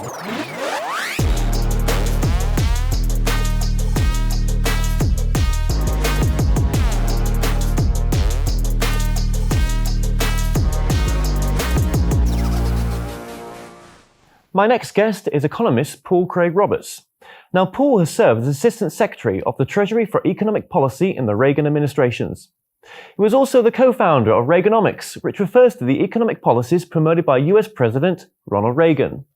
My next guest is economist Paul Craig-Roberts. Now, Paul has served as Assistant Secretary of the Treasury for Economic Policy in the Reagan administrations. He was also the co-founder of Reaganomics, which refers to the economic policies promoted by US President Ronald Reagan.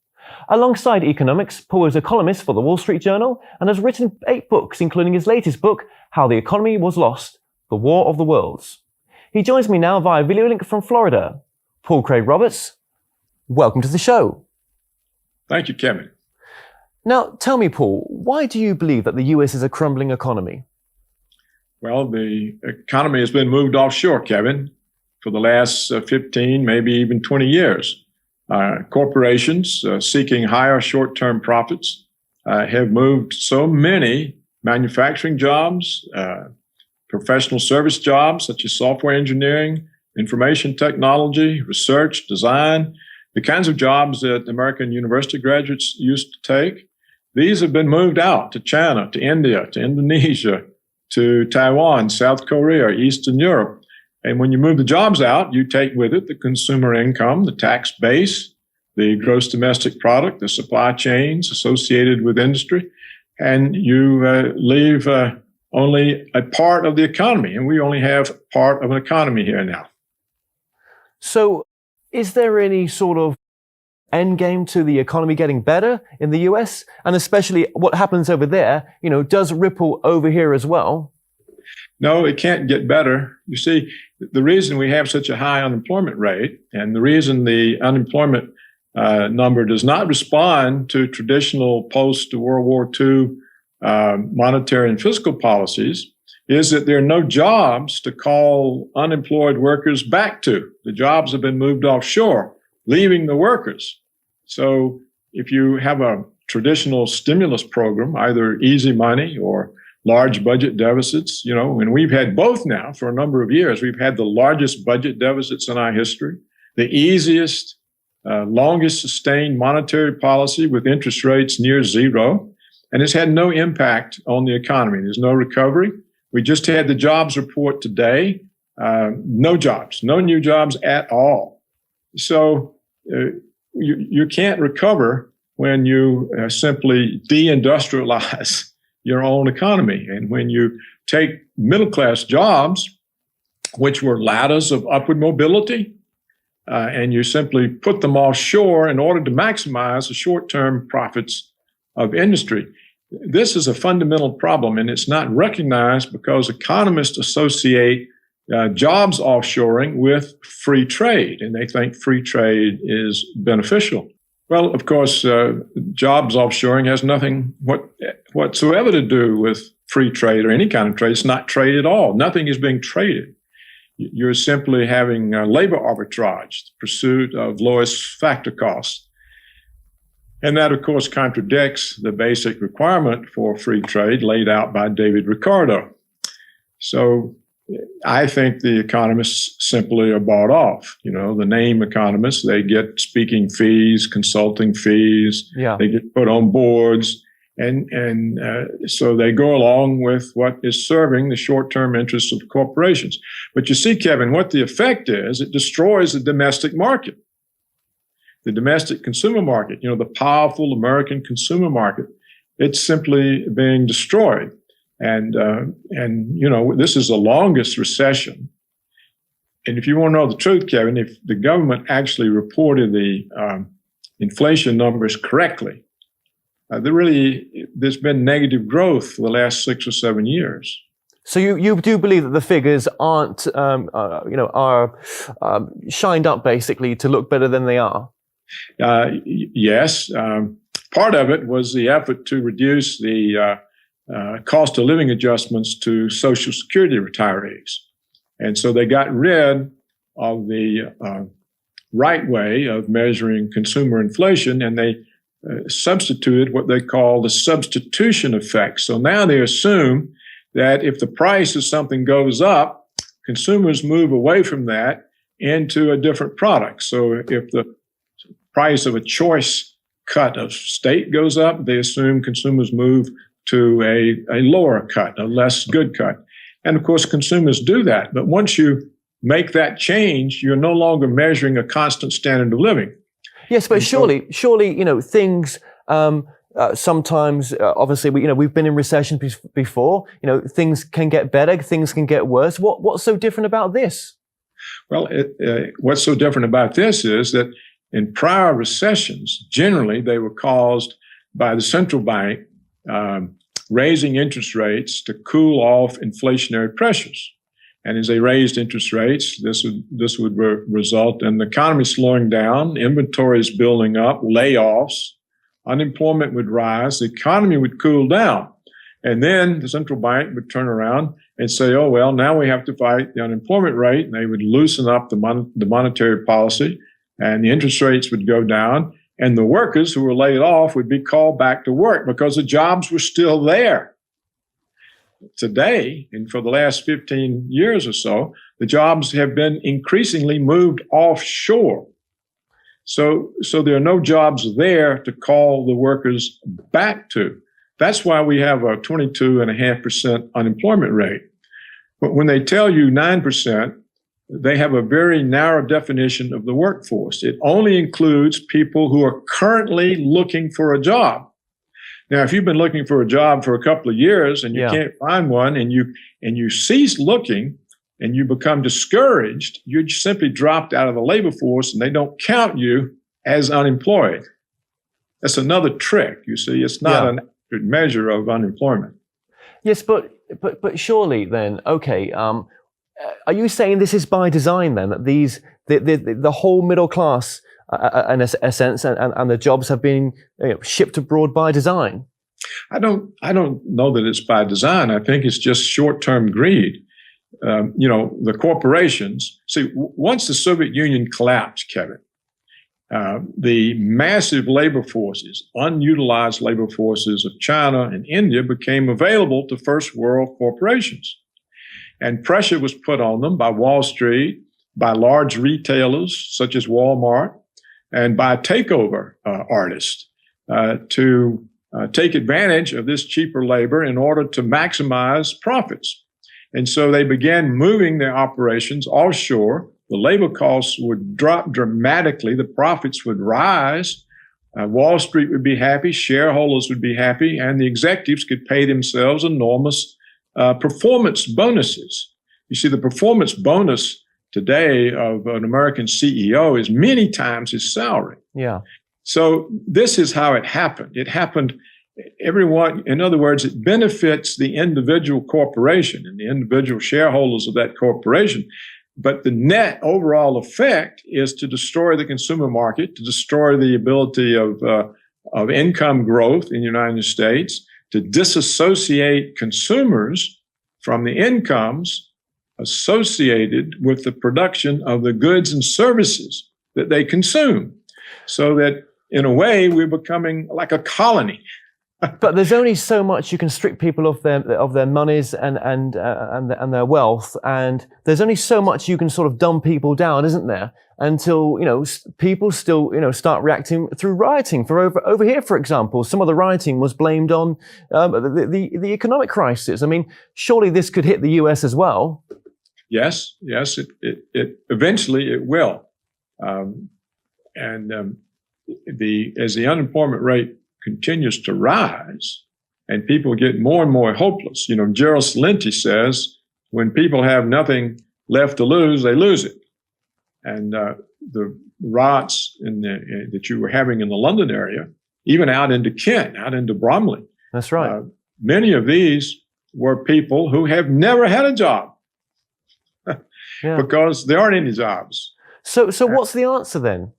Alongside economics, Paul is a columnist for the Wall Street Journal and has written 8 books, including his latest book, How the Economy Was Lost, The War of the Worlds. He joins me now via video link from Florida. Paul Craig-Roberts, welcome to the show. Thank you, Kevin. Now, tell me, Paul, why do you believe that the US is a crumbling economy? Well, the economy has been moved offshore, Kevin, for the last 15, maybe even 20 years. Corporations seeking higher short-term profits have moved so many manufacturing jobs, professional service jobs such as software engineering, information technology, research, design, the kinds of jobs that American university graduates used to take. These have been moved out to China, to India, to Indonesia, to Taiwan, South Korea, Eastern Europe. And when you move the jobs out, you take with it the consumer income, the tax base, the gross domestic product, the supply chains associated with industry, and you leave only a part of the economy. And we only have part of an economy here now. So is there any sort of endgame to the economy getting better in the US? And especially what happens over there, does ripple over here as well? No, it can't get better. You see, the reason we have such a high unemployment rate and the reason the unemployment number does not respond to traditional post-World War II monetary and fiscal policies is that there are no jobs to call unemployed workers back to. The jobs have been moved offshore, leaving the workers. So if you have a traditional stimulus program, either easy money or large budget deficits, and we've had both now for a number of years. We've had the largest budget deficits in our history, the easiest, longest sustained monetary policy with interest rates near zero, and it's had no impact on the economy. There's no recovery. We just had the jobs report today. No jobs, no new jobs at all. So you can't recover when you simply deindustrialize your own economy. And when you take middle-class jobs, which were ladders of upward mobility, and you simply put them offshore in order to maximize the short-term profits of industry. This is a fundamental problem, and it's not recognized because economists associate jobs offshoring with free trade, and they think free trade is beneficial. Well, of course, jobs offshoring has nothing whatsoever to do with free trade or any kind of trade. It's not trade at all. Nothing is being traded. You're simply having labor arbitrage, the pursuit of lowest factor costs. And that, of course, contradicts the basic requirement for free trade laid out by David Ricardo. So I think the economists simply are bought off. The name economists, they get speaking fees, consulting fees, They get put on boards, and so they go along with what is serving the short-term interests of corporations. But you see, Kevin, what the effect is, it destroys the domestic market. The domestic consumer market, the powerful American consumer market, it's simply being destroyed. And this is the longest recession. And if you want to know the truth, Kevin, if the government actually reported the inflation numbers correctly, there's been negative growth for the last 6 or 7 years. So you do believe that the figures aren't, are shined up basically to look better than they are? Yes. Part of it was the effort to reduce the cost of living adjustments to Social Security retirees. And so they got rid of the right way of measuring consumer inflation, and they substituted what they call the substitution effect. So now they assume that if the price of something goes up, consumers move away from that into a different product. So if the price of a choice cut of state goes up, they assume consumers move to a lower cut, a less good cut. And of course, consumers do that. But once you make that change, you're no longer measuring a constant standard of living. Yes, but surely, things sometimes, obviously, we've been in recession before. Things can get better, things can get worse. What's so different about this? Well, what's so different about this is that in prior recessions, generally they were caused by the central bank raising interest rates to cool off inflationary pressures. And as they raised interest rates, this would result in the economy slowing down, inventories building up, layoffs, unemployment would rise, the economy would cool down. And then the central bank would turn around and say, oh, well, now we have to fight the unemployment rate. And they would loosen up the monetary policy, and the interest rates would go down. And the workers who were laid off would be called back to work because the jobs were still there. Today, and for the last 15 years or so, the jobs have been increasingly moved offshore. So there are no jobs there to call the workers back to. That's why we have a 22.5% unemployment rate. But when they tell you 9%, they have a very narrow definition of the workforce. It only includes people who are currently looking for a job. Now, if you've been looking for a job for a couple of years and you can't find one, and you cease looking and you become discouraged, you're simply dropped out of the labor force, and they don't count you as unemployed. That's another trick. You see, it's not an accurate measure of unemployment. Yes, but surely then, okay. Are you saying this is by design then, that the whole middle class, in a sense, and the jobs have been shipped abroad by design? I don't know that it's by design. I think it's just short-term greed. The corporations. See, once the Soviet Union collapsed, Kevin, the massive labor forces, unutilized labor forces of China and India became available to first world corporations. And pressure was put on them by Wall Street, by large retailers such as Walmart, and by takeover artists to take advantage of this cheaper labor in order to maximize profits. And so they began moving their operations offshore. The labor costs would drop dramatically. The profits would rise. Wall Street would be happy. Shareholders would be happy. And the executives could pay themselves enormous performance bonuses. You see, the performance bonus today of an American CEO is many times his salary. Yeah. So this is how it happened. It happened, everyone, in other words, it benefits the individual corporation and the individual shareholders of that corporation. But the net overall effect is to destroy the consumer market, to destroy the ability of income growth in the United States, to disassociate consumers from the incomes associated with the production of the goods and services that they consume. So that, in a way, we're becoming like a colony. But there's only so much you can strip people of their monies and their wealth, and there's only so much you can sort of dumb people down, isn't there? Until people still start reacting through rioting. For over here, for example, some of the rioting was blamed on the economic crisis. I mean, surely this could hit the U.S. as well. Yes, it eventually it will, as the unemployment rate continues to rise and people get more and more hopeless. Gerald Celente says, when people have nothing left to lose, they lose it. And the riots that you were having in the London area, even out into Kent, out into Bromley. That's right. Many of these were people who have never had a job because there aren't any jobs. So what's the answer then?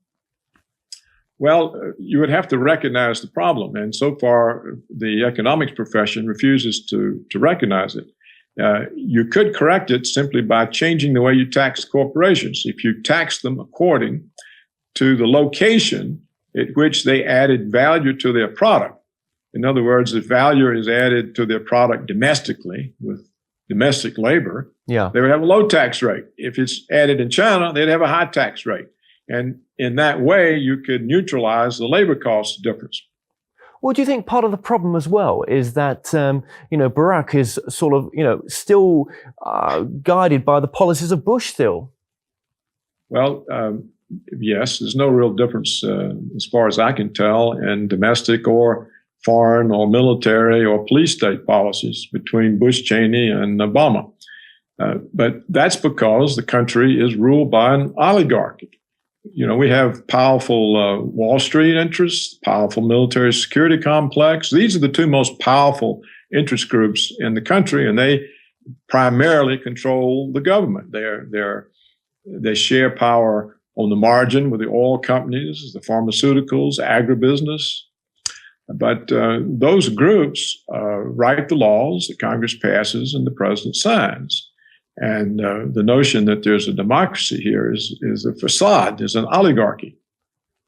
Well, you would have to recognize the problem. And so far, the economics profession refuses to recognize it. You could correct it simply by changing the way you tax corporations. If you tax them according to the location at which they added value to their product. In other words, if value is added to their product domestically with domestic labor, they would have a low tax rate. If it's added in China, they'd have a high tax rate. And in that way, you could neutralize the labor cost difference. Well, do you think part of the problem as well is that, Barack is sort of, still guided by the policies of Bush still? Well, yes, there's no real difference as far as I can tell in domestic or foreign or military or police state policies between Bush, Cheney, and Obama. But that's because the country is ruled by an oligarchy. We have powerful Wall Street interests, powerful military security complex. These are the two most powerful interest groups in the country, and they primarily control the government. They share power on the margin with the oil companies, the pharmaceuticals, agribusiness. But those groups write the laws that Congress passes and the president signs. And the notion that there's a democracy here is a facade, is an oligarchy.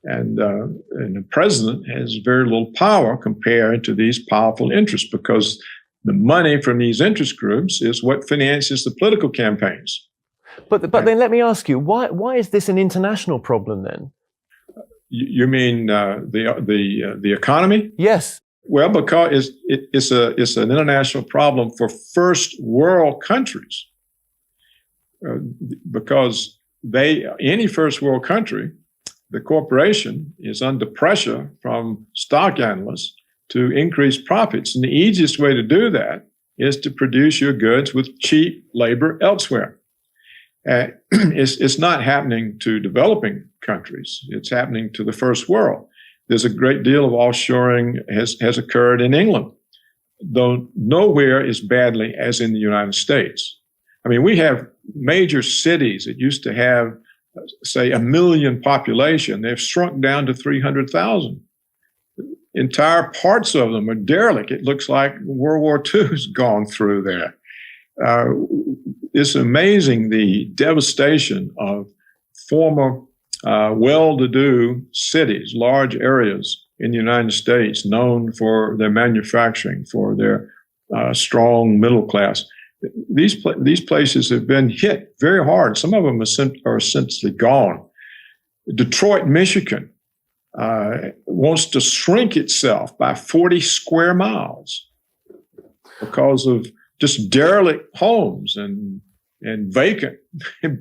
And the president has very little power compared to these powerful interests, because the money from these interest groups is what finances the political campaigns. But then let me ask you, why is this an international problem then? You mean the economy? Yes. Well, because it's an international problem for first world countries. Because any first world country, the corporation is under pressure from stock analysts to increase profits. And the easiest way to do that is to produce your goods with cheap labor elsewhere. It's not happening to developing countries. It's happening to the first world. There's a great deal of offshoring has occurred in England, though nowhere as badly as in the United States. I mean, we have major cities that used to have, say, 1 million population. They've shrunk down to 300,000. Entire parts of them are derelict. It looks like World War II has gone through there. It's amazing the devastation of former well-to-do cities, large areas in the United States known for their manufacturing, for their strong middle class. These places have been hit very hard. Some of them are essentially gone. Detroit, Michigan, wants to shrink itself by 40 square miles because of just derelict homes and vacant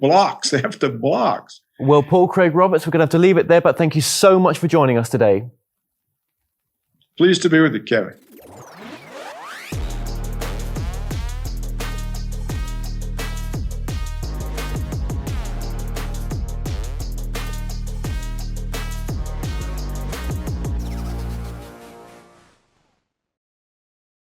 blocks after blocks. Well, Paul Craig Roberts, we're going to have to leave it there, but thank you so much for joining us today. Pleased to be with you, Kevin.